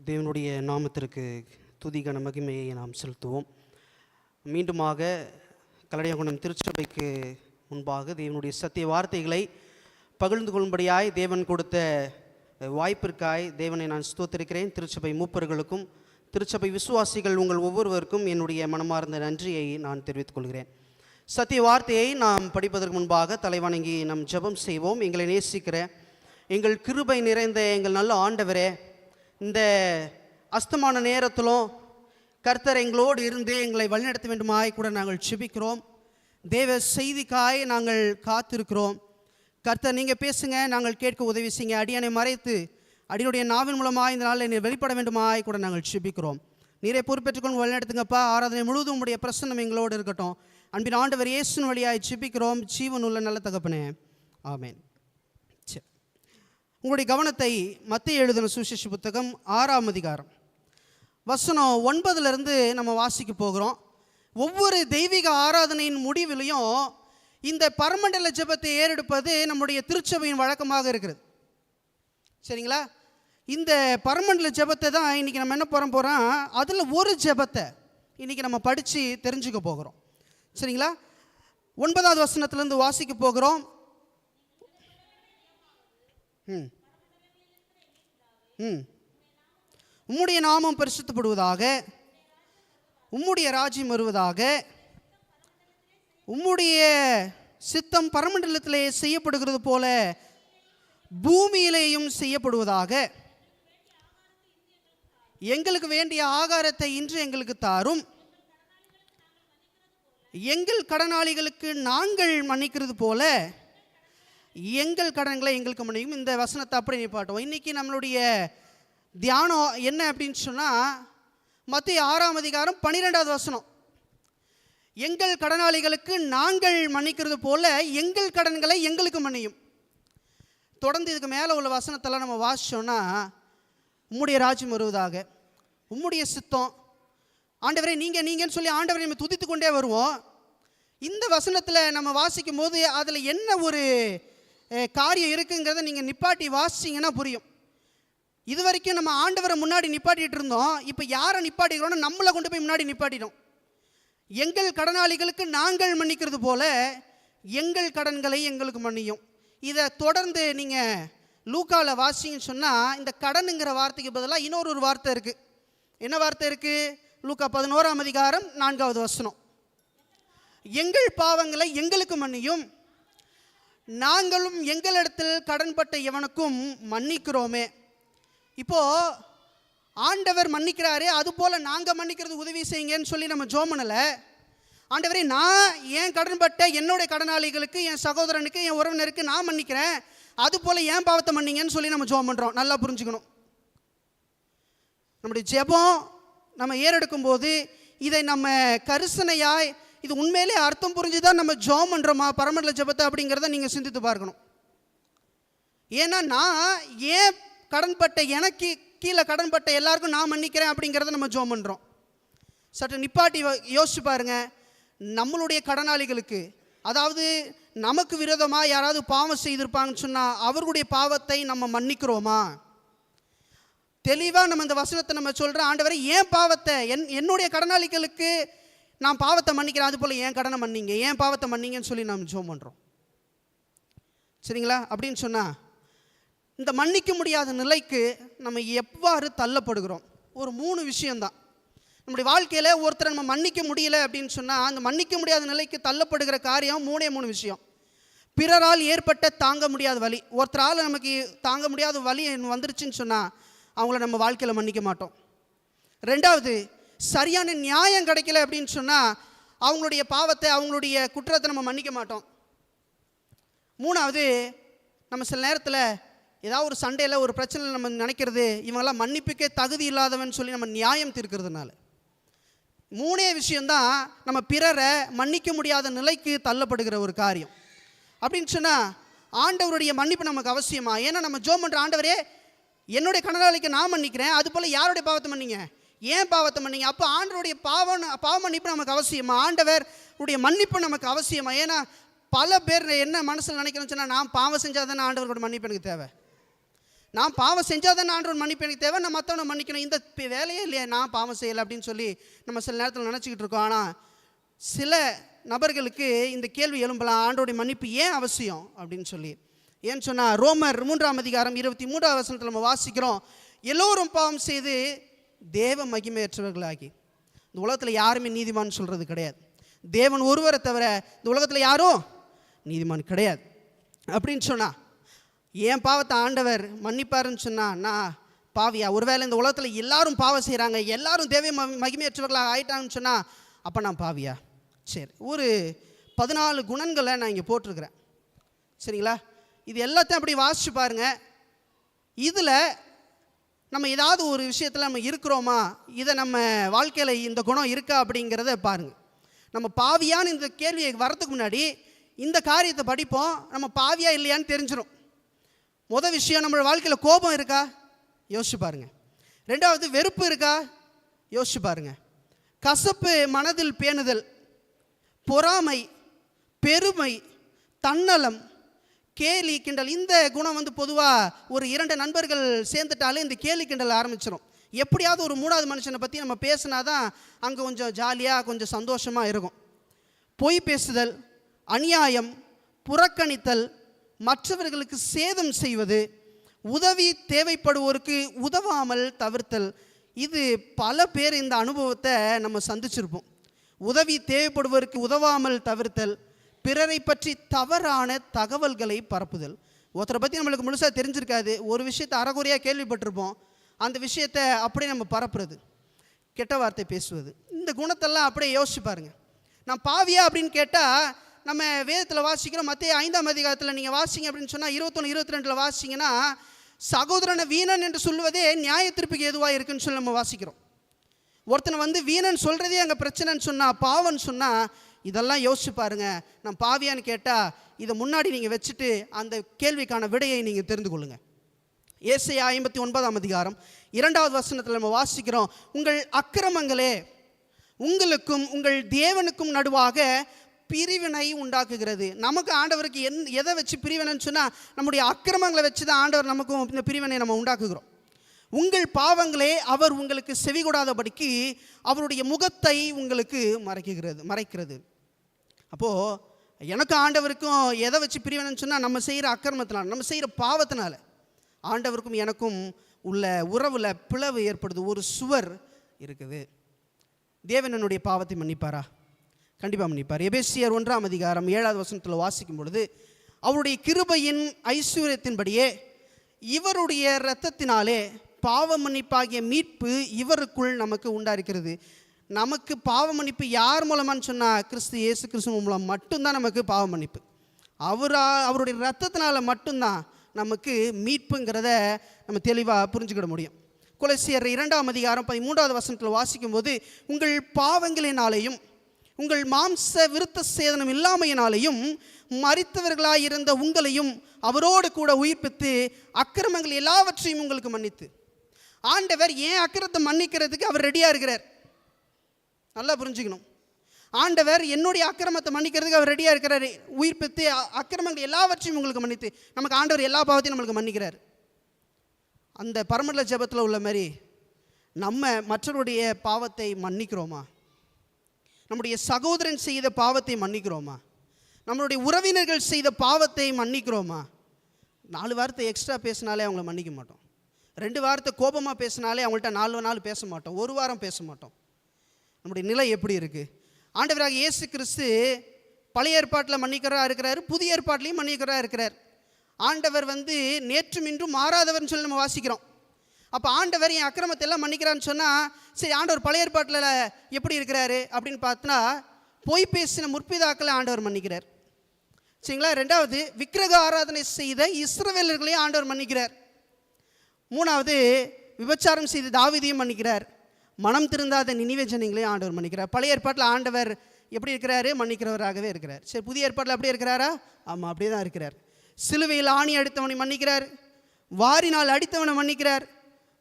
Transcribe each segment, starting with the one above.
தேவனுடைய நாமத்திற்கு துதிகன மகிமையை நாம் செலுத்துவோம். மீண்டுமாக கல்லடையாங்குளம் திருச்சபைக்கு முன்பாக தேவனுடைய சத்திய வார்த்தைகளை பகிர்ந்து கொள்ளும்படியாய் தேவன் கொடுத்த வாய்ப்பிற்காய் தேவனை நான் ஸ்தோத்திரிக்கிறேன். திருச்சபை மூப்பர்களுக்கும் திருச்சபை விசுவாசிகள் உங்கள் ஒவ்வொருவருக்கும் என்னுடைய மனமார்ந்த நன்றியை நான் தெரிவித்துக் கொள்கிறேன். சத்திய வார்த்தையை நாம் படிப்பதற்கு முன்பாக தலைவணங்கி நாம் ஜெபம் செய்வோம். எங்களை நேசிக்கிற எங்கள் கிருபை நிறைந்த எங்கள் நல்ல ஆண்டவரே, இந்த அஸ்தமான நேரத்திலும் கர்த்தர் எங்களோடு இருந்து எங்களை வழிநடத்த வேண்டுமாய் கூட நாங்கள் ஜெபிக்கிறோம். தேவ செய்திக்காய் நாங்கள் காத்திருக்கிறோம். கர்த்தர் நீங்கள் பேசுங்க, நாங்கள் கேட்க உதவி செய்யுங்க. அடியனை மறைத்து அடியுடைய நாவின் மூலமாக இந்த நாளில் நீர் வெளிப்பட வேண்டுமாய் கூட நாங்கள் ஜெபிக்கிறோம். நீரை பொறுப்பேற்றுக்கொண்டு வழிநடத்துங்கப்பா. ஆராதனை முழுவதும் உடைய பிரசன்னம் எங்களோடு இருக்கட்டும். அன்பின் ஆண்டவர் இயேசுவின் வழியாய் ஜெபிக்கிறோம் ஜீவனுள்ள நல்ல தகப்பனே, ஆமென். உங்களுடைய கவனத்தை மத்தேயு எழுதின சுவிசேஷ புத்தகம் 6ஆம் அதிகாரம் வசனம் 9 நம்ம வாசிக்க போகிறோம். ஒவ்வொரு தெய்வீக ஆராதனையின் முடிவிலையும் இந்த பரமண்டல ஜெபத்தை ஏறெடுப்பது நம்முடைய திருச்சபையின் வழக்கமாக இருக்கிறது. சரிங்களா? இந்த பரமண்டல ஜெபத்தை தான் இன்றைக்கி நம்ம என்ன போகிறோம், அதில் ஒரு ஜெபத்தை இன்றைக்கி நம்ம படித்து தெரிஞ்சுக்க போகிறோம். சரிங்களா? 9வது வசனத்திலேருந்து வாசிக்க போகிறோம். உம்முடைய நாமம் பரிசுத்தப்படுவதாக, உம்முடைய ராஜ்யம் வருவதாக, உம்முடைய சித்தம் பரமண்டலத்திலே செய்யப்படுகிறது போல பூமியிலேயும் செய்யப்படுவதாக, எங்களுக்கு வேண்டிய ஆகாரத்தை இன்று எங்களுக்கு தாரும், எங்கள் கடனாளிகளுக்கு நாங்கள் மன்னிக்கிறது போல எங்கள் கடன்களை எங்களுக்கு மன்னிக்கும். இந்த வசனத்தை அப்படி நிப்பாட்டுவோம். இன்றைக்கி நம்மளுடைய தியானம் என்ன அப்படின்னு சொன்னால், மத்தேயு 6ஆம் அதிகாரம் 12வது வசனம். எங்கள் கடனாளிகளுக்கு நாங்கள் மன்னிக்கிறது போல எங்கள் கடன்களை எங்களுக்கு மன்னியும். தொடர்ந்து இதுக்கு மேலே உள்ள வசனத்தெல்லாம் நம்ம வாசிச்சோன்னா, உம்முடைய ராஜ்யம் வருவதாக, உம்முடைய சித்தம், ஆண்டவரே நீங்கன்னு சொல்லி ஆண்டவரை நம்ம துதித்து கொண்டே வருவோம். இந்த வசனத்தில் நம்ம வாசிக்கும் போது அதில் என்ன ஒரு காரியம் இருக்குங்கிறத நீங்கள் நிப்பாட்டி வாசிச்சிங்கன்னா புரியும். இது வரைக்கும் நம்ம ஆண்டவரை முன்னாடி நிப்பாட்டிகிட்டு இருந்தோம். இப்போ யாரை நிப்பாட்டிக்கிறோன்னா நம்மளை கொண்டு போய் முன்னாடி நிப்பாட்டிடும். எங்கள் கடனாளிகளுக்கு நாங்கள் மன்னிக்கிறது போல எங்கள் கடன்களை எங்களுக்கு மன்னியும். இதை தொடர்ந்து நீங்கள் லூக்காவில் வாசிங்கன்னு சொன்னால், இந்த கடனுங்கிற வார்த்தைக்கு பதிலாக இன்னொரு வார்த்தை இருக்குது. என்ன வார்த்தை இருக்குது? லூக்கா 11ஆம் அதிகாரம் 4வது வசனம். எங்கள் பாவங்களை எங்களுக்கு மன்னியும், நாங்களும் எங்களிடத்தில் கடன்பட்ட எவனுக்கும் மன்னிக்கிறோமே. இப்போது ஆண்டவர் மன்னிக்கிறாரு, அதுபோல் நாங்கள் மன்னிக்கிறது உதவி செய்யுங்கன்னு சொல்லி நம்ம ஜெபம் பண்ணலை. ஆண்டவரே நான் என் கடன்பட்ட என்னுடைய கடனாளிகளுக்கு, என் சகோதரனுக்கு, என் உறவினருக்கு நான் மன்னிக்கிறேன், அதுபோல் ஏன் பாவத்தை மன்னிங்கன்னு சொல்லி நம்ம ஜெபம் பண்ணுறோம். நல்லா புரிஞ்சுக்கணும். நம்முடைய ஜெபம் நம்ம ஏறெடுக்கும் போது இதை நம்ம கரிசனையாய், இது உண்மையிலே அர்த்தம் புரிஞ்சு தான் நம்ம ஜெபம் பண்ணுறோமா பரமண்டல ஜெபத்தை அப்படிங்கிறத நீங்கள் சிந்தித்து பார்க்கணும். ஏன்னா நான் ஏன் கடன்பட்ட, எனக்கு கீழே கடன்பட்ட எல்லாருக்கும் நான் மன்னிக்கிறேன் அப்படிங்கிறத நம்ம ஜெபம் பண்ணுறோம். சற்று நிப்பாட்டி யோசிச்சு பாருங்க. நம்மளுடைய கடனாளிகளுக்கு, அதாவது நமக்கு விரோதமாக யாராவது பாவம் செய்திருப்பாங்கன்னு சொன்னால் அவர்களுடைய பாவத்தை நம்ம மன்னிக்கிறோமா? தெளிவாக நம்ம இந்த வசனத்தை நம்ம சொல்கிறோம். ஆண்டவரை ஏன் பாவத்தை, என்னுடைய கடனாளிகளுக்கு நான் பாவத்தை மன்னிக்கிறேன், அது போல் ஏன் கடனை மன்னிங்க, ஏன் பாவத்தை மன்னிங்கன்னு சொல்லி நாம் ஜெபம் பண்ணுறோம். சரிங்களா? அப்படின்னு சொன்னால் இந்த மன்னிக்க முடியாத நிலைக்கு நம்ம எவ்வாறு தள்ளப்படுகிறோம்? ஒரு 3 விஷயந்தான். நம்முடைய வாழ்க்கையில் ஒருத்தரை நம்ம மன்னிக்க முடியல அப்படின்னு சொன்னால், அந்த மன்னிக்க முடியாத நிலைக்கு தள்ளப்படுகிற காரியம் 3 விஷயம். பிறரால் ஏற்பட்ட தாங்க முடியாத வலி. ஒருத்தரால் நமக்கு தாங்க முடியாத வலி வந்துருச்சுன்னு சொன்னால் அவங்கள நம்ம வாழ்க்கையில் மன்னிக்க மாட்டோம். 2வது, சரியான நியாயம் கிடைக்கல அப்படின்னு சொன்னால் அவங்களுடைய பாவத்தை, அவங்களுடைய குற்றத்தை நம்ம மன்னிக்க மாட்டோம். 3வது, நம்ம சில நேரத்தில் ஏதாவது ஒரு சண்டையில், ஒரு பிரச்சனையில் நம்ம நினைக்கிறது இவங்கெல்லாம் மன்னிப்புக்கே தகுதி இல்லாதவன் சொல்லி நம்ம நியாயம் தீர்க்கிறதுனால. 3 விஷயந்தான் நம்ம பிறரை மன்னிக்க முடியாத நிலைக்கு தள்ளப்படுகிற ஒரு காரியம். அப்படின்னு சொன்னால் ஆண்டவருடைய மன்னிப்பு நமக்கு அவசியமா? ஏன்னா நம்ம ஜெபம் பண்ணுற, ஆண்டவரே என்னுடைய கடனாளிக்கு நான் மன்னிக்கிறேன், அதுபோல் யாருடைய பாவத்தை மன்னிங்க, ஏன் பாவத்தை மன்னிங்க. அப்போ ஆண்டவருடைய பாவ மன்னிப்பு நமக்கு அவசியமா? ஆண்டவருடைய மன்னிப்பு நமக்கு அவசியமா? ஏன்னா பல பேர் என்ன மனசில் நினைக்கிறேன்னு சொன்னால், நான் பாவம் செஞ்சால் தானே ஆண்டவரோட மன்னிப்பு எனக்கு தேவை. நான் பாவம் செஞ்சால் தான் ஆண்டவர் மன்னிப்பு எனக்கு தேவை, நான் மற்றவனை மன்னிக்கணும், இந்த வேலையே இல்லையா, நான் பாவம் செய்யலை அப்படின்னு சொல்லி நம்ம சில நேரத்தில் நினச்சிக்கிட்டு இருக்கோம். ஆனால் சில நபர்களுக்கு இந்த கேள்வி எழும்பலாம், ஆண்டோடைய மன்னிப்பு ஏன் அவசியம் அப்படின்னு சொல்லி. ஏன்னு சொன்னால் ரோமர் 3:23 நம்ம வாசிக்கிறோம், எல்லோரும் பாவம் செய்து தேவ மகிமையற்றவர்களாகி. இந்த உலகத்தில் யாருமே நீதிமான் சொல்கிறது கிடையாது. தேவன் ஒருவரை தவிர இந்த உலகத்தில் யாரும் நீதிமான் கிடையாது. அப்படின்னு சொன்னால் என் பாவத்தை ஆண்டவர் மன்னிப்பாருன்னு சொன்னால் நான் பாவியா? ஒருவேளை இந்த உலகத்தில் எல்லாரும் பாவம் செய்கிறாங்க, எல்லாரும் தேவ மகிமையற்றவர்களாக ஆயிட்டாங்கன்னு சொன்னால் அப்போ நான் பாவியா? சரி, ஒரு 14 குணங்களை நான் இங்கே போட்டிருக்கிறேன், சரிங்களா? இது எல்லாத்தையும் அப்படி வாசிச்சு பாருங்கள். இதில் நம்ம ஏதாவது ஒரு விஷயத்தில் நம்ம இருக்கிறோமா, இதை நம்ம வாழ்க்கையில் இந்த குணம் இருக்கா அப்படிங்கிறத பாருங்கள். நம்ம பாவியான்னு இந்த கேள்வியை வரதுக்கு முன்னாடி இந்த காரியத்தை படிப்போம், நம்ம பாவியா இல்லையான்னு தெரிஞ்சிடும். முதல் விஷயம், நம்ம வாழ்க்கையில் கோபம் இருக்கா, யோசிச்சு பாருங்கள். ரெண்டாவது, வெறுப்பு இருக்கா, யோசிச்சு பாருங்கள். கசப்பு, மனதில் பேணுதல், பொறாமை, பெருமை, தன்னலம், கேலி கிண்டல். இந்த குணம் பொதுவாக ஒரு 2 நண்பர்கள் சேர்ந்துட்டாலே இந்த கேலி கிண்டல் ஆரம்பிச்சிடும். எப்படியாவது ஒரு 3வது மனுஷனை பற்றி நம்ம பேசினா தான் அங்கே கொஞ்சம் ஜாலியாக கொஞ்சம் சந்தோஷமாக இருக்கும். பொய் பேசுதல், அநியாயம், புறக்கணித்தல், மற்றவர்களுக்கு சேதம் செய்வது, உதவி தேவைப்படுவோருக்கு உதவாமல் தவிர்த்தல். இது பல பேர் இந்த அனுபவத்தை நம்ம சந்திச்சிருப்போம். உதவி தேவைப்படுவதற்கு உதவாமல் தவிர்த்தல், பிறரை பற்றி தவறான தகவல்களை பரப்புதல். ஒருத்தரை பற்றி நம்மளுக்கு முழுசாக தெரிஞ்சிருக்காது, ஒரு விஷயத்தை அறகுறையாக கேள்விப்பட்டிருப்போம், அந்த விஷயத்தை அப்படியே நம்ம பரப்புறது, கெட்ட வார்த்தை பேசுவது. இந்த குணத்தெல்லாம் அப்படியே யோசிச்சு பாருங்கள். நான் பாவியா அப்படின்னு கேட்டால் நம்ம வேதத்தில் வாசிக்கிறோம். மத்தேயு 5ஆம் அதிகாரத்தில் நீங்கள் வாசிங்க அப்படின்னு சொன்னால் 21-22 வாசிங்கன்னா, சகோதரனை வீணன் என்று சொல்வதே நியாய தீர்ப்புக்கு எதுவாக இருக்குன்னு சொல்லி நம்ம வாசிக்கிறோம். ஒருத்தனை வீணன் சொல்கிறதே அங்கே பிரச்சனைன்னு சொன்னால், பாவம்னு சொன்னால், இதெல்லாம் யோசிச்சு பாருங்கள். நான் பாவியான்னு கேட்டால் இதை முன்னாடி நீங்கள் வச்சுட்டு அந்த கேள்விக்கான விடையை நீங்கள் தெரிந்து கொள்ளுங்கள். ஏசாயா 59ஆம் அதிகாரம் 2வது வசனத்தில் நம்ம வாசிக்கிறோம், உங்கள் அக்கிரமங்களே உங்களுக்கும் உங்கள் தேவனுக்கும் நடுவாக பிரிவினை உண்டாக்குகிறது. நமக்கு ஆண்டவருக்கு எதை வச்சு பிரிவினைன்னு சொன்னால், நம்முடைய அக்கிரமங்களை வச்சு தான் ஆண்டவர் நமக்கும் இந்த பிரிவினை நம்ம உண்டாக்குகிறோம். உங்கள் பாவங்களே அவர் உங்களுக்கு செவிகொடாதபடிக்கு அவருடைய முகத்தை உங்களுக்கு மறைக்கிறது. அப்போது எனக்கு ஆண்டவருக்கும் எதை வச்சு பிரிவினைன்னு சொன்னால், நம்ம செய்கிற அக்கிரமத்தினால, நம்ம செய்கிற பாவத்தினால ஆண்டவருக்கும் எனக்கும் உள்ள உறவில் பிளவு ஏற்படுது, ஒரு சுவர் இருக்குது. தேவன் என்னுடைய பாவத்தை மன்னிப்பாரா? கண்டிப்பாக மன்னிப்பார். எபேசியர் 1ஆம் அதிகாரம் 7வது வசனத்தில் வாசிக்கும் பொழுது, அவருடைய கிருபையின் ஐஸ்வர்யத்தின்படியே இவருடைய இரத்தத்தினாலே பாவ மன்னிப்பாகிய மீட்பு இவருக்குள் நமக்கு உண்டாயிருக்கிறது. நமக்கு பாவ மன்னிப்பு யார் மூலமானு சொன்னால், கிறிஸ்து இயேசு கிறிஸ்து மூலம் மட்டும்தான் நமக்கு பாவ மன்னிப்பு. அவருடைய இரத்தத்தினால மட்டும்தான் நமக்கு மீட்புங்கிறத நம்ம தெளிவாக புரிஞ்சுக்கிட முடியும். கொலோசியர் 2ஆம் அதிகாரம் 13வது வசனத்தில் வாசிக்கும்போது, உங்கள் பாவங்களினாலேயும் உங்கள் மாம்ச விருத்த சேதனம் இல்லாமையினாலேயும் மரித்தவர்களாயிருந்த உங்களையும் அவரோடு கூட உயிர்ப்பித்து அக்கிரமங்கள் எல்லாவற்றையும் உங்களுக்கு மன்னித்து. ஆண்டவர் ஏன் அக்கிரத்தை மன்னிக்கிறதுக்கு அவர் ரெடியாக இருக்கிறார். நல்லா புரிஞ்சுக்கணும். ஆண்டவர் என்னுடைய அக்கிரமத்தை மன்னிக்கிறதுக்கு அவர் ரெடியாக இருக்கிறார். உயிர்ப்பித்து அக்கிரமங்கள் எல்லாவற்றையும் உங்களுக்கு மன்னித்து. நமக்கு ஆண்டவர் எல்லா பாவத்தையும் நம்மளுக்கு மன்னிக்கிறார். அந்த பரமண்டல ஜெபத்தில் உள்ள மாதிரி நம்ம மற்றவருடைய பாவத்தை மன்னிக்கிறோமா? நம்முடைய சகோதரன் செய்த பாவத்தை மன்னிக்கிறோமா? நம்மளுடைய உறவினர்கள் செய்த பாவத்தை மன்னிக்கிறோமா? 4 வார்த்தை எக்ஸ்ட்ரா பேசினாலே அவங்கள மன்னிக்க மாட்டோம். 2 வார்த்தை கோபமாக பேசினாலே அவங்கள்ட்ட 4 நாள் பேச மாட்டோம், 1 வாரம் பேச மாட்டோம். நம்முடைய நிலை எப்படி இருக்குது? ஆண்டவராக இயேசு கிறிஸ்து பழைய ஏற்பாட்டில் மன்னிக்கிறா இருக்கிறார், புதிய ஏற்பாட்டிலையும் மன்னிக்கிறா இருக்கிறார். ஆண்டவர் நேற்றும் இன்றும் மாறாதவர்னு சொல்லி நம்ம வாசிக்கிறோம். அப்போ ஆண்டவர் என் அக்கிரமத்தை எல்லாம் மன்னிக்கிறான்னு சொன்னால், சரி ஆண்டவர் பழைய ஏற்பாட்டில் எப்படி இருக்கிறாரு அப்படின்னு பார்த்தோன்னா, பொய் பேசின முற்பிதாக்களை ஆண்டவர் மன்னிக்கிறார், சரிங்களா? 2வது, விக்கிரக ஆராதனை செய்த இஸ்ரவேலர்களையும் ஆண்டவர் மன்னிக்கிறார். 3வது, விபச்சாரம் செய்த தாவீதையும் மன்னிக்கிறார். மனம் திருந்தாத நினிவே ஜனங்களையும் ஆண்டவர் மன்னிக்கிறார். பழைய ஏற்பாட்டில் ஆண்டவர் எப்படி இருக்கிறாரு? மன்னிக்கிறவராகவே இருக்கிறார். சரி, புதிய ஏற்பாட்டில் அப்படியே இருக்கிறாரா? ஆமாம், அப்படியே தான் இருக்கிறார். சிலுவையில் ஆணி அடித்தவனை மன்னிக்கிறார், வாரினால் அடித்தவனை மன்னிக்கிறார்,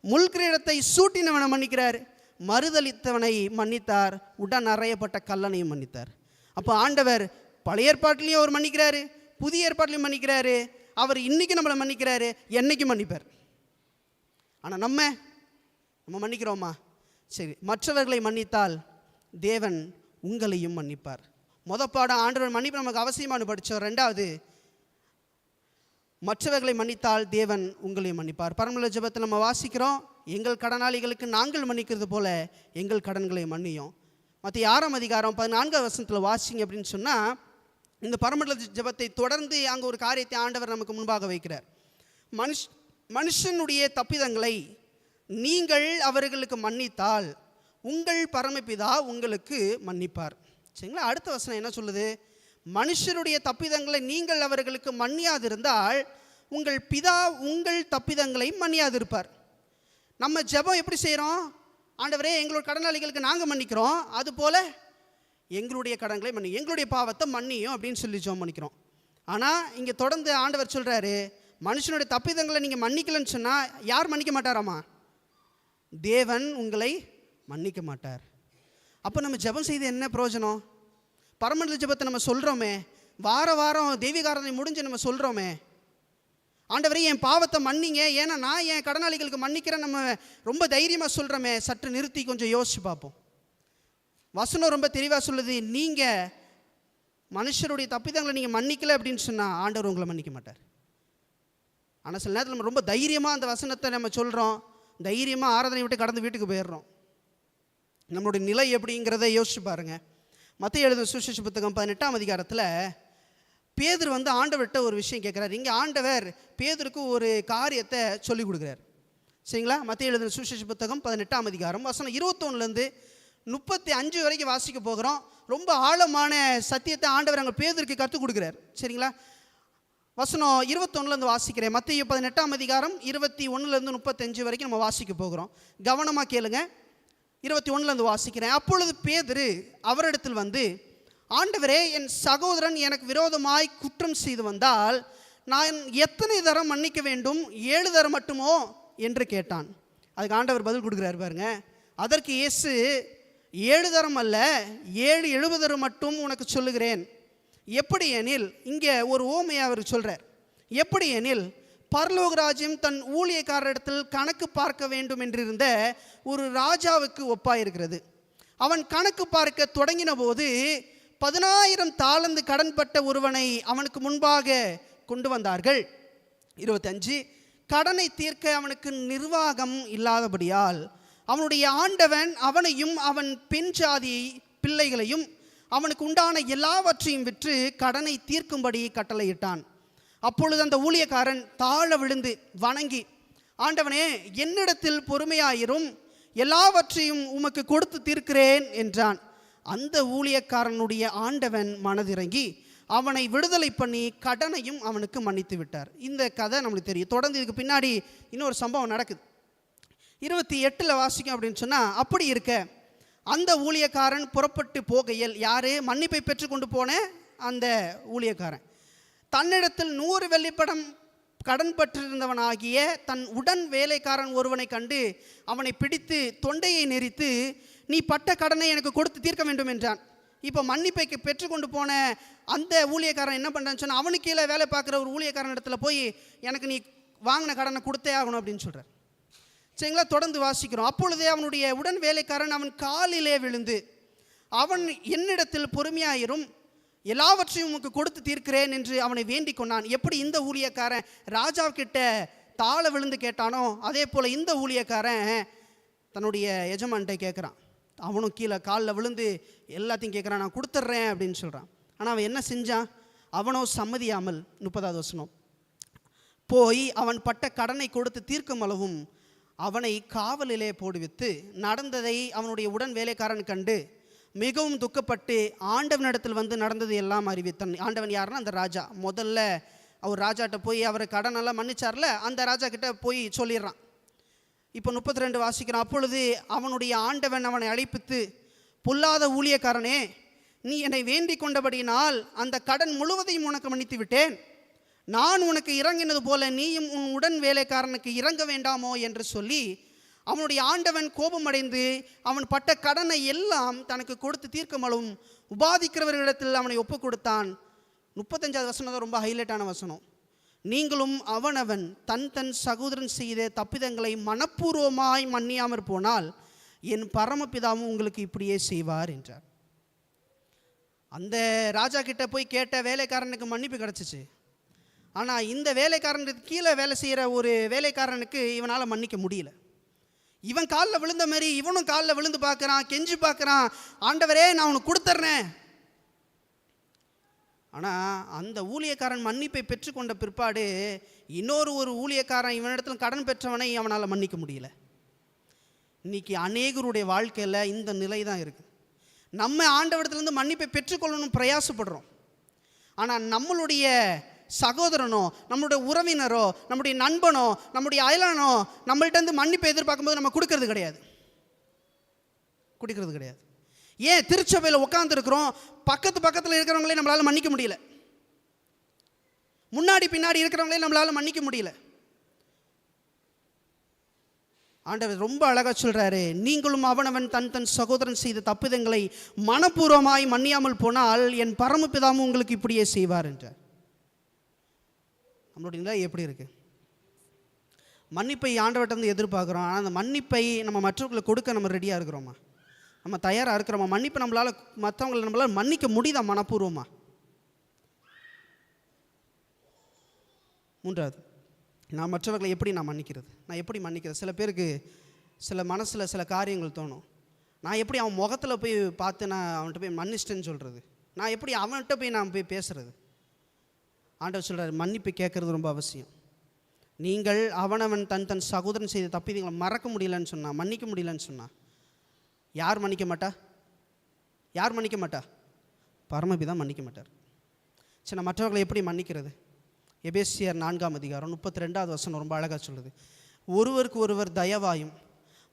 முள்கிரீடத்தை சூட்டினவனை மன்னிக்கிறார், மறுதளித்தவனை மன்னித்தார், உடன் அறையப்பட்ட கல்லனையும் மன்னித்தார். அப்போ ஆண்டவர் பழைய ஏற்பாட்டிலையும் அவர் மன்னிக்கிறாரு, புதிய ஏற்பாட்டிலையும் மன்னிக்கிறாரு. அவர் இன்னைக்கு நம்மளை மன்னிக்கிறாரு, என்னைக்கும் மன்னிப்பார். ஆனால் நம்ம மன்னிக்கிறோமா? சரி, மற்றவர்களை மன்னித்தால் தேவன் உங்களையும் மன்னிப்பார். பாடம் ஆண்டவர் மன்னிப்பு நமக்கு அவசியமானு படித்தோம். ரெண்டாவது, மற்றவர்களை மன்னித்தால் தேவன் உங்களையும் மன்னிப்பார். பரமல ஜெபத்தில் நம்ம வாசிக்கிறோம், எங்கள் கடனாளிகளுக்கு நாங்கள் மன்னிக்கிறது போல எங்கள் கடன்களை மன்னியும். மத்திய 6ஆம் அதிகாரம் 14ஆம் வசனத்தில் வாசிங்க அப்படின்னு சொன்னால், இந்த பரமல ஜெபத்தை தொடர்ந்து அங்கே ஒரு காரியத்தை ஆண்டவர் நமக்கு முன்பாக வைக்கிறார். மனுஷனுடைய தப்பிதங்களை நீங்கள் அவர்களுக்கு மன்னித்தால் உங்கள் பரமபிதா உங்களுக்கு மன்னிப்பார். சரிங்களா? அடுத்த வசனம் என்ன சொல்லுது? மனுஷருடைய தப்பிதங்களை நீங்கள் அவர்களுக்கு மன்னியாதிருந்தால் உங்கள் பிதா உங்கள் தப்பிதங்களை மன்னியாதிருப்பார். நம்ம ஜெபம் எப்படி செய்கிறோம்? ஆண்டவரே, எங்களோட கடனாளிகளுக்கு நாங்கள் மன்னிக்கிறோம், அதுபோல் எங்களுடைய கடன்களை எங்களுடைய பாவத்தை மன்னியும் அப்படின்னு சொல்லி ஜெபம் பண்ணிக்கிறோம். ஆனால் இங்கே தொடர்ந்து ஆண்டவர் சொல்கிறாரு, மனுஷனுடைய தப்பிதங்களை நீங்கள் மன்னிக்கலன்னு சொன்னால் யார் மன்னிக்க மாட்டாராமா? தேவன் உங்களை மன்னிக்க மாட்டார். அப்போ நம்ம ஜெபம் செய்து என்ன பிரயோஜனம்? பரமண்டல ஜெபத்தை நம்ம சொல்கிறோமே, வாரம் தெய்வீக ஆராதனை முடிஞ்சு நம்ம சொல்கிறோமே, ஆண்டவரே என் பாவத்தை மன்னிங்க, ஏன்னா நான் என் கடனாளிகளுக்கு மன்னிக்கிறேன் நம்ம ரொம்ப தைரியமாக சொல்கிறோமே. சற்று நிறுத்தி கொஞ்சம் யோசிச்சு பார்ப்போம். வசனம் ரொம்ப தெளிவாக சொல்லுது, நீங்கள் மனுஷருடைய தப்பிதங்களை நீங்கள் மன்னிக்கலை அப்படின்னு சொன்னால் ஆண்டவர் உங்களை மன்னிக்க மாட்டார். ஆனால் சில நேரத்தில் நம்ம ரொம்ப தைரியமாக அந்த வசனத்தை நம்ம சொல்கிறோம், தைரியமாக ஆராதனை விட்டு கடந்து வீட்டுக்கு போயிடுறோம். நம்மளுடைய நிலை எப்படிங்கிறத யோசிச்சு பாருங்கள். மத்தேயு எழுதின சுவிசேஷ புத்தகம் 18ஆம் அதிகாரத்தில் பேதுரு ஆண்டவர்கிட்ட ஒரு விஷயம் கேட்குறாரு. இங்கே ஆண்டவர் பேதுருக்கு ஒரு காரியத்தை சொல்லிக் கொடுக்குறார். சரிங்களா? மத்தேயு எழுதின சுவிசேஷ புத்தகம் 18ஆம் அதிகாரம் வசனம் 21லேருந்து 35 வரைக்கும் வாசிக்க போகிறோம். ரொம்ப ஆழமான சத்தியத்தை ஆண்டவர் அங்கே பேதுருக்கு கற்றுக் கொடுக்குறார். சரிங்களா? வசனம் 21லேருந்து வாசிக்கிறேன். மத்தேயு 18ஆம் அதிகாரம் 21லேருந்து 35 வரைக்கும் நம்ம வாசிக்க போகிறோம். கவனமாக கேளுங்க. 21லேருந்து வாசிக்கிறேன். அப்பொழுது பேதுரு அவரிடத்தில் வந்து, ஆண்டவரே, என் சகோதரன் எனக்கு விரோதமாய் குற்றம் செய்து வந்தால் நான் எத்தனை தரம் மன்னிக்க வேண்டும்? 7 தரம் மட்டுமோ என்று கேட்டான். அதுக்கு ஆண்டவர் பதில் கொடுக்குறாரு பாருங்க. அதற்கு இயேசு, 7 தரம் அல்ல, 7 70 தரம் மட்டும் உனக்கு சொல்லுகிறேன். எப்படி எனில், இங்கே ஒரு ஓமையை அவர் சொல்கிறார். எப்படி எனில், பரலோக ராஜ்யம் தன் ஊழியக்காரரிடத்தில் கணக்கு பார்க்க வேண்டும் என்றிருந்த ஒரு ராஜாவுக்கு ஒப்பாயிருக்கிறது. அவன் கணக்கு பார்க்க தொடங்கின போது 10,000 தாலந்து கடன்பட்ட ஒருவனை அவனுக்கு முன்பாக கொண்டு வந்தார்கள். 25, கடனை தீர்க்க அவனுக்கு நிர்வாகம் இல்லாதபடியால் அவனுடைய ஆண்டவன் அவனையும் அவன் பெண் ஜாதி பிள்ளைகளையும் அவனுக்கு உண்டான எல்லாவற்றையும் விற்று கடனை தீர்க்கும்படி கட்டளையிட்டான். அப்பொழுது அந்த ஊழியக்காரன் தாழ விழுந்து வணங்கி, ஆண்டவனே, என்னிடத்தில் பொறுமையாயிரும், எல்லாவற்றையும் உமக்கு கொடுத்து தீர்க்கிறேன் என்றான். அந்த ஊழியக்காரனுடைய ஆண்டவன் மனதிறங்கி அவனை விடுதலை பண்ணி கடனையும் அவனுக்கு மன்னித்து விட்டார். இந்த கதை நம்மளுக்கு தெரியும். தொடர்ந்து இதுக்கு பின்னாடி இன்னொரு சம்பவம் நடக்குது. 28 வாசிக்கும் அப்படின்னு சொன்னால், அப்படி இருக்க அந்த ஊழியக்காரன் புறப்பட்டு போகையில், யார்? மன்னிப்பை பெற்றுக்கொண்டு போன அந்த ஊழியக்காரன் தன்னிடத்தில் 100 வெள்ளிப்படம் கடன் பற்றிருந்தவனாகிய தன் உடன் வேலைக்காரன் ஒருவனை கண்டு அவனை பிடித்து தொண்டையை நெரித்து, நீ பட்ட கடனை எனக்கு கொடுத்து தீர்க்க வேண்டும் என்றான். இப்போ மன்னிப்பைக்கு பெற்றுக்கொண்டு போன அந்த ஊழியக்காரன் என்ன பண்ணுறான்னு சொன்னால், அவனுக்கு கீழே வேலை பார்க்குற ஒரு ஊழியக்காரன் இடத்துல போய், எனக்கு நீ வாங்கின கடனை கொடுத்தே ஆகணும் அப்படின்னு சொல்கிறார். சரிங்களா? தொடர்ந்து வாசிக்கிறோம். அப்பொழுதே அவனுடைய உடன் வேலைக்காரன் அவன் காலிலே விழுந்து, அவன் என்னிடத்தில் பொறுமையாயிரும், எல்லாவற்றையும் உனக்கு கொடுத்து தீர்க்கிறேன் என்று அவனை வேண்டிக் கொண்டான். எப்படி இந்த ஊழியக்காரன் ராஜாக்கிட்ட தாழ விழுந்து கேட்டானோ, அதே போல் இந்த ஊழியக்காரன் தன்னுடைய எஜமான்கிட்ட கேட்குறான். அவனும் கீழே காலில் விழுந்து எல்லாத்தையும் கேட்குறான், நான் கொடுத்துட்றேன் அப்படின்னு சொல்கிறான். ஆனால் அவன் என்ன செஞ்சான்? அவனோ சம்மதியாமல், 30வது வசனம், போய் அவன் பட்ட கடனை கொடுத்து தீர்க்கும் அளவும் அவனை காவலிலே போடுவித்து, நடந்ததை அவனுடைய உடன் வேலைக்காரன் கண்டு மிகவும் துக்கப்பட்டு ஆண்டவனிடத்தில் வந்து நடந்தது எல்லாம் அறிவித்தான். ஆண்டவன் யாருன்னா அந்த ராஜா. முதல்ல அவர் ராஜாட்ட போய் அவர் கடனெல்லாம் மன்னிச்சார்ல, அந்த ராஜா கிட்ட போய் சொல்லிடுறான். இப்போ 32 வாசிக்கிறான். அப்பொழுது அவனுடைய ஆண்டவன் அவனை அழைப்பித்து, பொல்லாத ஊழியக்காரனே, நீ என்னை வேண்டிக் கொண்டபடியினால் அந்த கடன் முழுவதையும் உனக்கு மன்னித்து விட்டேன். நான் உனக்கு இறங்கினது போல நீயும் உன் உடன் வேலைக்காரனுக்கு இறங்க வேண்டாமோ என்று சொல்லி அவனுடைய ஆண்டவன் கோபமடைந்து அவன் பட்ட கடனை எல்லாம் தனக்கு கொடுத்து தீர்க்கமலும் உபாதிக்கிறவர்களிடத்தில் அவனை ஒப்பு கொடுத்தான். 35வது வசனம் தான் ரொம்ப ஹைலைட்டான வசனம். நீங்களும் அவனவன் தன் தன் சகோதரன் செய்த தப்பிதங்களை மனப்பூர்வமாய் மன்னியாமற் போனால் என் பரமபிதாவும் உங்களுக்கு இப்படியே செய்வார் என்றார். அந்த ராஜா கிட்ட போய் கேட்ட வேலைக்காரனுக்கு மன்னிப்பு கிடச்சிச்சு. ஆனால் இந்த வேலைக்காரனுக்கு கீழே வேலை செய்கிற ஒரு வேலைக்காரனுக்கு இவனால் மன்னிக்க முடியல. இவன் காலில் விழுந்த மாதிரி இவனும் காலில் விழுந்து பார்க்குறான், கெஞ்சி பார்க்குறான், ஆண்டவரே நான் உனக்கு கொடுத்துட்றேன். ஆனால் அந்த ஊழியக்காரன் மன்னிப்பை பெற்றுக்கொண்ட பிற்பாடு இன்னொரு ஊழியக்காரன் இவனிடத்தில் கடன் பெற்றவனை அவனால் மன்னிக்க முடியல. இன்றைக்கி அநேகருடைய வாழ்க்கையில் இந்த நிலை தான் இருக்குது. நம்ம ஆண்டவரிடத்துலேருந்து மன்னிப்பை பெற்றுக்கொள்ளணும் பிரயாசப்படுறோம். ஆனால் நம்மளுடைய சகோதரனோ, நம்மளுடைய உறவினரோ, நம்முடைய நண்பனோ, நம்முடைய அயலானோ நம்மள்கிட்ட மன்னிப்பை எதிர்பார்க்கும்போது நம்ம கொடுக்கறது கிடையாது. ஏன் திருச்சபையில் உட்காந்துருக்கிறோம், பக்கத்தில் இருக்கிறவங்களே நம்மளால் மன்னிக்க முடியல, முன்னாடி பின்னாடி இருக்கிறவங்களே நம்மளால் மன்னிக்க முடியல. ஆண்டவர் ரொம்ப அழகாக சொல்கிறாரு, நீங்களும் அவனவன் தன் தன் சகோதரன் செய்த தப்பிதங்களை மனப்பூர்வமாய் மன்னியாமல் போனால் என் பரமபிதாவும் உங்களுக்கு இப்படியே செய்வார் என்றார். நம்மளுடைய நிலை எப்படி இருக்குது? மன்னிப்பை ஆண்டவர்கிட்ட எதிர்பார்க்குறோம். ஆனால் அந்த மன்னிப்பை நம்ம மற்றவர்களுக்கு கொடுக்க நம்ம ரெடியாக இருக்கிறோமா? நம்ம தயாராக இருக்கிறோமா? மன்னிப்பு நம்மளால் மன்னிக்க முடியுதா மனப்பூர்வமாக? மூன்றாவது, நான் மற்றவர்களை எப்படி மன்னிக்கிறது? நான் எப்படி மன்னிக்கிறது? சில பேருக்கு சில மனசில் சில காரியங்கள் தோணும். நான் எப்படி அவன் முகத்தில் போய் பார்த்து நான் அவன்கிட்ட போய் மன்னிச்சிட்டேன்னு சொல்கிறது? நான் எப்படி அவன்கிட்ட போய் நான் போய் பேசுகிறது? ஆண்டவர் சொல்கிறார், மன்னிப்பு கேட்குறது ரொம்ப அவசியம். நீங்கள் அவனவன் தன் தன் சகோதரன் செய்த தப்பிதங்களை மறக்க முடியலன்னு சொன்னால், மன்னிக்க முடியலன்னு சொன்னால் யார் மன்னிக்க மாட்டா? பரமபிதா மன்னிக்க மாட்டார். சரி, நான் மற்றவர்களை எப்படி மன்னிக்கிறது? எபேசியர் 4:32 ரொம்ப அழகாக சொல்லுது, ஒருவருக்கு ஒருவர் தயவாயும்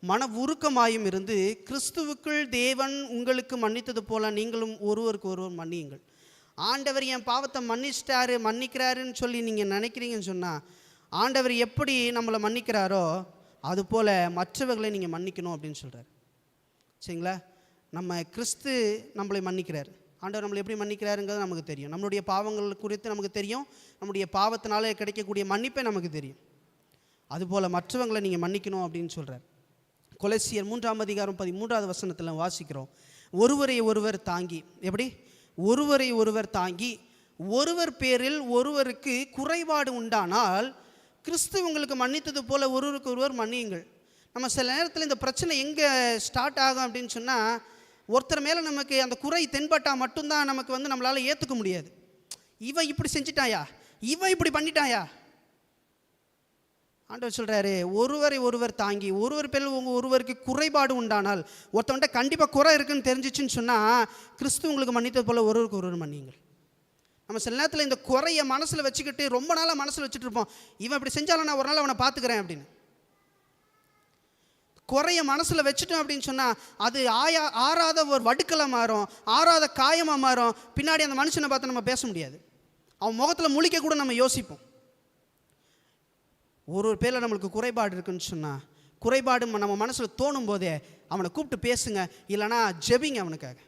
மன உருக்கமாயும் இருந்து கிறிஸ்துவுக்குள் தேவன் உங்களுக்கு மன்னித்தது போல நீங்களும் ஒருவருக்கு ஒருவர் மன்னியுங்கள். ஆண்டவர் என் பாவத்தை மன்னிக்கிறாருன்னு சொல்லி நீங்கள் நினைக்கிறீங்கன்னு சொன்னால், ஆண்டவர் எப்படி நம்மளை மன்னிக்கிறாரோ அதுபோல் மற்றவர்களை நீங்கள் மன்னிக்கணும் அப்படின்னு சொல்கிறார். சரிங்களா? நம்ம கிறிஸ்து நம்மளை மன்னிக்கிறார். ஆண்டவர் நம்மளை எப்படி மன்னிக்கிறாருங்கிறது நமக்கு தெரியும். நம்மளுடைய பாவங்கள் குறித்து நமக்கு தெரியும். நம்முடைய பாவத்தினால கிடைக்கக்கூடிய மன்னிப்பை நமக்கு தெரியும். அதுபோல் மற்றவங்களை நீங்கள் மன்னிக்கணும் அப்படின்னு சொல்கிறார். கொலோசியர் 3:13 வாசிக்கிறோம், ஒருவரை ஒருவர் தாங்கி, எப்படி? ஒருவரை ஒருவர் தாங்கி ஒருவர் பேரில் ஒருவருக்கு குறைபாடு உண்டானால் கிறிஸ்து உங்களுக்கு மன்னித்தது போல் ஒருவருக்கு ஒருவர் மன்னியுங்கள். நம்ம சில நேரத்தில் இந்த பிரச்சனை எங்கே ஸ்டார்ட் ஆகும் அப்படின்னு சொன்னால், ஒருத்தர் மேலே நமக்கு அந்த குறை தென்பட்டால் மட்டும்தான் நமக்கு நம்மளால் ஏற்றுக்க முடியாது. இவன் இப்படி செஞ்சிட்டாயா, இவன் இப்படி பண்ணிட்டாயா. ஆண்டவர் சொல்கிறாரு, ஒருவரை ஒருவர் தாங்கி ஒருவர் பேரில் ஒருவருக்கு குறைபாடு உண்டானால், ஒருத்தவன்ட்ட கண்டிப்பாக குறை இருக்குன்னு தெரிஞ்சிச்சுன்னு சொன்னால் கிறிஸ்து உங்களுக்கு மன்னித்தது போல் ஒருவருக்கு ஒருவர் மன்னியுங்கள். நம்ம சில நேரத்தில் இந்த குறைய மனசில் வச்சுக்கிட்டு ரொம்ப நாளாக மனசில் வச்சுட்டு இருப்போம், இவன் இப்படி செஞ்சாலும் நான் ஒரு நாள் அவனை பார்த்துக்கிறேன் அப்படின்னு. குறைய மனசில் வச்சுட்டோம் அப்படின்னு சொன்னால் அது ஆறாத ஒரு வடுக்கலை மாறும், ஆறாத காயமாக மாறும். பின்னாடி அந்த மனுஷனை பார்த்து நம்ம பேச முடியாது, அவன் முகத்தில் முழிக்க கூட நம்ம யோசிப்போம். ஒரு பேரில் நம்மளுக்கு குறைபாடு இருக்குன்னு சொன்னால், குறைபாடு நம்ம மனசில் தோணும் போதே அவனை கூப்பிட்டு பேசுங்க, இல்லைனா ஜெபிங்க அவனுக்காக.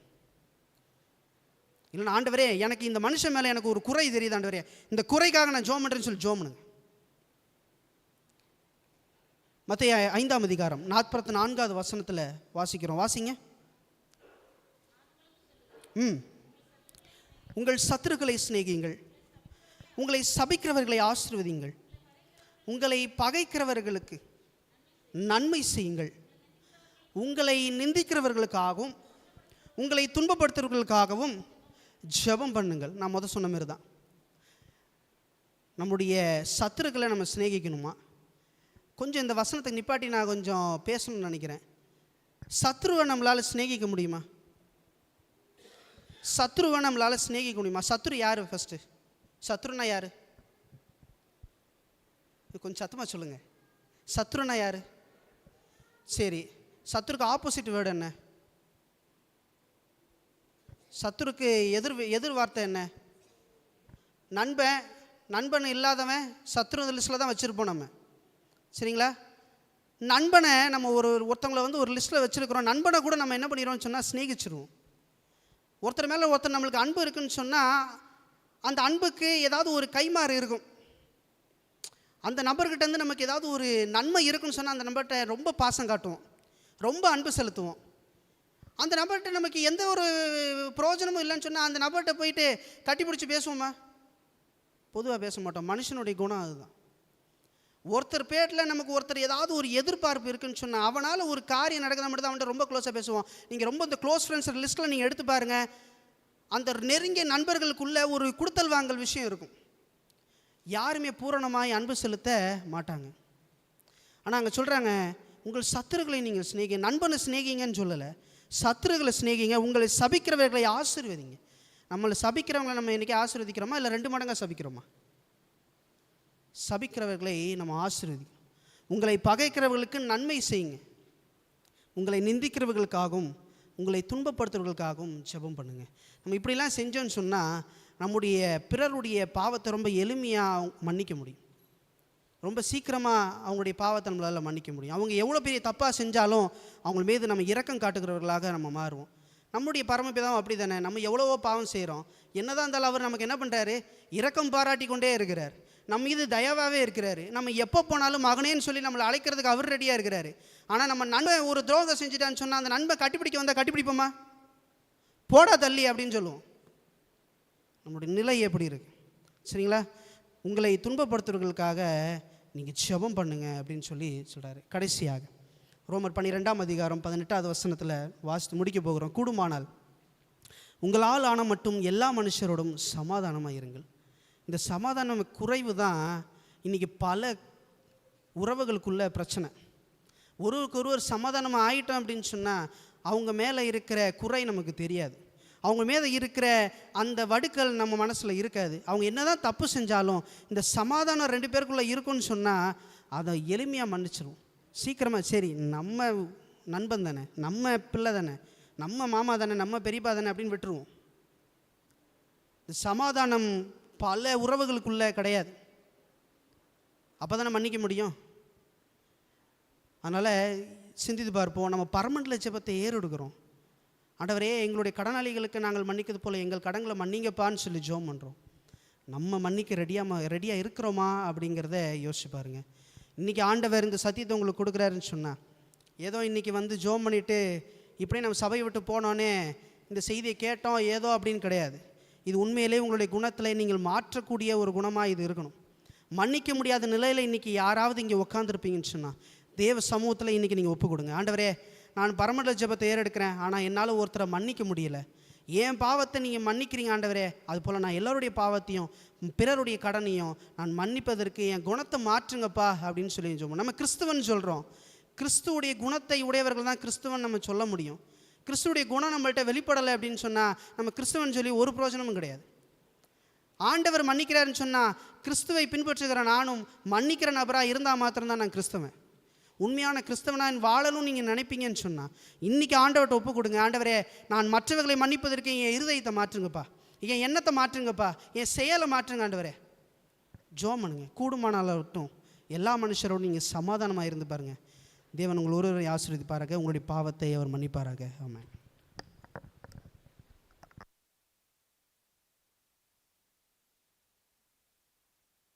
இல்லைனா, ஆண்டவரே எனக்கு இந்த மனுஷன் மேலே எனக்கு ஒரு குறை தெரியுது, ஆண்டவரே இந்த குறைக்காக நான் ஜோம் பண்ணுறேன்னு சொல்லி ஜோம் பண்ணுங்க. மத்தேயு 5:44 வாசிக்கிறோம், வாசிங்க. உங்கள் சத்துருக்களை சிநேகியுங்கள், உங்களை சபிக்கிறவர்களை ஆசீர்வதியுங்கள், உங்களை பகைக்கிறவர்களுக்கு நன்மை செய்யுங்கள், உங்களை நிந்திக்கிறவர்களுக்காகவும் உங்களை துன்பப்படுத்துறவர்களுக்காகவும் ஜெபம் பண்ணுங்கள். நான் சொன்ன மாதிரி தான், நம்முடைய சத்துருக்களை நம்ம சிநேகிக்கணுமா? கொஞ்சம் இந்த வசனத்தை நிப்பாட்டி நான் கொஞ்சம் பேசணும்னு நினைக்கிறேன். சத்ருவை நம்மளால் சிநேகிக்க முடியுமா? சத்ருவை நம்மளால் சிநேகிக்க முடியுமா? சத்ரு யார்? ஃபஸ்ட்டு சத்ருனா யார்? கொஞ்சம் சத்தமாக சொல்லுங்கள். சத்ருனா யார்? சரி, சத்ருக்கு ஆப்போசிட் வேர்டு என்ன? சத்ருக்கு எதிர் வார்த்தை என்ன? நண்பன் இல்லாதவன் சத்ரு லிஸ்ட்டில் தான் வச்சுருப்போம் நம்ம. சரிங்களா? நண்பனை நம்ம ஒருத்தவங்களை ஒரு லிஸ்ட்டில் வச்சுருக்கிறோம். நண்பனை கூட நம்ம என்ன பண்ணிடுறோம்னு சொன்னால் சிநேகிச்சிருவோம். ஒருத்தர் மேலே ஒருத்தர் நம்மளுக்கு அன்பு இருக்குன்னு சொன்னால் அந்த அன்புக்கு ஏதாவது ஒரு கைமாறு இருக்கும். அந்த நபர்கிட்டேருந்து நமக்கு ஏதாவது ஒரு நன்மை இருக்குன்னு சொன்னால் அந்த நபர்கிட்ட ரொம்ப பாசம் காட்டுவோம், ரொம்ப அன்பு செலுத்துவோம். அந்த நபர்கிட்ட நமக்கு எந்த ஒரு பிரயோஜனமும் இல்லைன்னு சொன்னால் அந்த நபர்கிட்ட போயிட்டு கட்டிப்பிடிச்சி பேசுவோமா? பொதுவாக பேச மாட்டோம். மனுஷனுடைய குணம் அதுதான். ஒருத்தர் பேட்டில் நமக்கு ஒருத்தர் ஏதாவது ஒரு எதிர்பார்ப்பு இருக்குன்னு சொன்னால் அவனால் ஒரு காரியம் நடக்குதா மட்டும் தான் அவன்கிட்ட ரொம்ப க்ளோஸாக பேசுவோம். நீங்கள் ரொம்ப இந்த க்ளோஸ் ஃப்ரெண்ட்ஸ் லிஸ்ட்டில் நீங்கள் எடுத்து பாருங்கள், அந்த நெருங்கிய நண்பர்களுக்குள்ள ஒரு கொடுத்தல் வாங்கல் விஷயம் இருக்கும். யாருமே பூரணமாய் அன்பு செலுத்த மாட்டாங்க. ஆனால் அங்கே சொல்கிறாங்க, உங்கள் சத்துருக்களை நீங்கள் சிநேகி, நண்பனை சிநேகிங்கன்னு சொல்லலை, சத்துருக்களை சிநேகிங்க, உங்களை சபிக்கிறவர்களை ஆசீர்வதிங்க. நம்மளை சபிக்கிறவங்களை நம்ம இன்றைக்கி ஆசீர்வதிக்கிறோமா இல்லை 2 மடங்காக சபிக்கிறோமா? சபிக்கிறவர்களை நம்ம ஆசீர்வதிக்கணும். உங்களை பகைக்கிறவர்களுக்கு நன்மை செய்யுங்க, உங்களை நிந்திக்கிறவர்களுக்காகவும் உங்களை துன்பப்படுத்துறவர்களுக்காகவும் ஜெபம் பண்ணுங்கள். நம்ம இப்படிலாம் செஞ்சோன்னு சொன்னால் நம்முடைய பிறருடைய பாவத்தை ரொம்ப எளிமையாக மன்னிக்க முடியும். ரொம்ப சீக்கிரமாக அவங்களுடைய பாவத்தை நம்மளால் மன்னிக்க முடியும். அவங்க எவ்வளோ பெரிய தப்பாக செஞ்சாலும் அவங்க மீது நம்ம இரக்கம் காட்டுகிறவர்களாக நம்ம மாறுவோம். நம்முடைய பரமபிதாவும் அப்படி தானே. நம்ம எவ்வளவோ பாவம் செய்கிறோம், என்னதான் இருந்தாலும் அவர் நமக்கு என்ன பண்ணுறாரு? இரக்கம் பாராட்டி கொண்டே இருக்கிறார், நம்ம மீது தயவாகவே இருக்கிறாரு. நம்ம எப்போ போனாலும் மகனேன்னு சொல்லி நம்மளை அழைக்கிறதுக்கு அவர் ரெடியாக இருக்கிறாரு. ஆனால் நம்ம நண்பன் ஒரு துரோகம் செஞ்சுட்டான்னு சொன்னால் அந்த நண்பன் கட்டிப்பிடிக்க வந்தால் கட்டிப்பிடிப்போமா? போடா தள்ளி அப்படின்னு சொல்லுவோம். நம்முடைய நிலை எப்படி இருக்கு? சரிங்களா? உங்களை துன்பப்படுத்துறவர்களுக்காக நீங்கள் ஜெபம் பண்ணுங்க அப்படின்னு சொல்லி சொல்கிறாரு. கடைசியாக ரோமர் 12ஆம் அதிகாரம் 18வது வசனத்தில் வாசித்து முடிக்க போகிறோம். கூடுமானால் உங்களால் ஆன மட்டும் எல்லா மனுஷரோடும் சமாதானமாக இருங்கள். இந்த சமாதானம் குறைவு தான் இன்றைக்கி பல உறவுகளுக்குள்ள பிரச்சனை. ஒருவருக்கொருவர் சமாதானமாக ஆகிட்டோம் அப்படின்னு சொன்னால் அவங்க மேலே இருக்கிற குறை நமக்கு தெரியாது, அவங்க மேலே இருக்கிற அந்த வடுக்கள் நம்ம மனசில் இருக்காது. அவங்க என்ன தான் தப்பு செஞ்சாலும் இந்த சமாதானம் 2 பேருக்குள்ளே இருக்குன்னு சொன்னால் அதை எளிமையாக மன்னிச்சிடும் சீக்கிரமாக. சரி, நம்ம நண்பன் தானே, நம்ம பிள்ளை தானே, நம்ம மாமா தானே, நம்ம பெரியப்பா தானே அப்படின்னு விட்டுருவோம். இந்த சமாதானம் பல உறவுகளுக்குள்ளே கிடையாது. அப்போ தானே மன்னிக்க முடியும். அதனால் சிந்தித்து பார்ப்போம். நம்ம பரமண்டல ஜெபத்தை ஏறெடுக்கிறோம். ஆண்டவரே, எங்களுடைய கடனாளிகளுக்கு நாங்கள் மன்னிக்கிறது போல் எங்கள் கடன்களை மன்னிங்கப்பான்னு சொல்லி ஜெபம் பண்ணுறோம். நம்ம மன்னிக்க ரெடியாக இருக்கிறோமா அப்படிங்கிறத யோசிச்சு பாருங்கள். இன்றைக்கி ஆண்டவர் இந்த சத்தியத்தை உங்களுக்கு கொடுக்குறாருன்னு சொன்னால் ஏதோ இன்றைக்கி வந்து ஜெபம் பண்ணிவிட்டு இப்படியே நம்ம சபையை விட்டு போனோன்னே இந்த செய்தியை கேட்டோம் ஏதோ அப்படின்னு கிடையாது. இது உண்மையிலே உங்களுடைய குணத்தில் நீங்கள் மாற்றக்கூடிய ஒரு குணமாக இது இருக்கணும். மன்னிக்க முடியாத நிலையில் இன்றைக்கி யாராவது இங்கே உட்காந்துருப்பீங்கன்னு சொன்னால் தேவ சமூகத்தில் இன்றைக்கி நீங்கள் ஒப்பு கொடுங்க. ஆண்டவரே, நான் பரமண்டல ஜெபத்தை ஏறெடுக்கிறேன், ஆனால் என்னால் ஒருத்தரை மன்னிக்க முடியலை. என் பாவத்தை நீங்கள் மன்னிக்கிறீங்க ஆண்டவரே, அதுபோல் நான் எல்லோருடைய பாவத்தையும் பிறருடைய கடனையும் நான் மன்னிப்பதற்கு என் குணத்தை மாற்றுங்கப்பா அப்படின்னு சொல்லி சொல்லுவோம். நம்ம கிறிஸ்துவன் சொல்கிறோம். கிறிஸ்துவுடைய குணத்தை உடையவர்கள் தான் கிறிஸ்துவன் நம்ம சொல்ல முடியும். கிறிஸ்துவுடைய குணம் நம்மள்கிட்ட வெளிப்படலை அப்படின்னு சொன்னால் நம்ம கிறிஸ்துவன் சொல்லி ஒரு பிரயோஜனமும் கிடையாது. ஆண்டவர் மன்னிக்கிறாருன்னு சொன்னால் கிறிஸ்துவை பின்பற்றுகிற நானும் மன்னிக்கிற நபராக இருந்தால் மாத்திரம்தான் நான் கிறிஸ்தவன். உண்மையான கிறிஸ்தவனாக வாழணும் நீங்கள் நினைப்பீங்கன்னு சொன்னால் இன்றைக்கி ஆண்டவர்கிட்ட ஒப்பு கொடுங்க. ஆண்டவரே, நான் மற்றவர்களை மன்னிப்பதற்கு என் இருதயத்தை மாற்றுங்கப்பா, என் எண்ணத்தை மாற்றுங்கப்பா, என் செயலை மாற்றுங்க ஆண்டவரே. ஜெபம் பண்ணுங்க. கூடுமானாலும் எல்லா மனுஷரோடும் நீங்கள் சமாதானமாக இருந்து பாருங்கள். தேவன் உங்கள் ஒருவரை ஆசீர்வதிப்பாராக, உங்களுடைய பாவத்தை அவர் மன்னிப்பாராக. ஆமென்.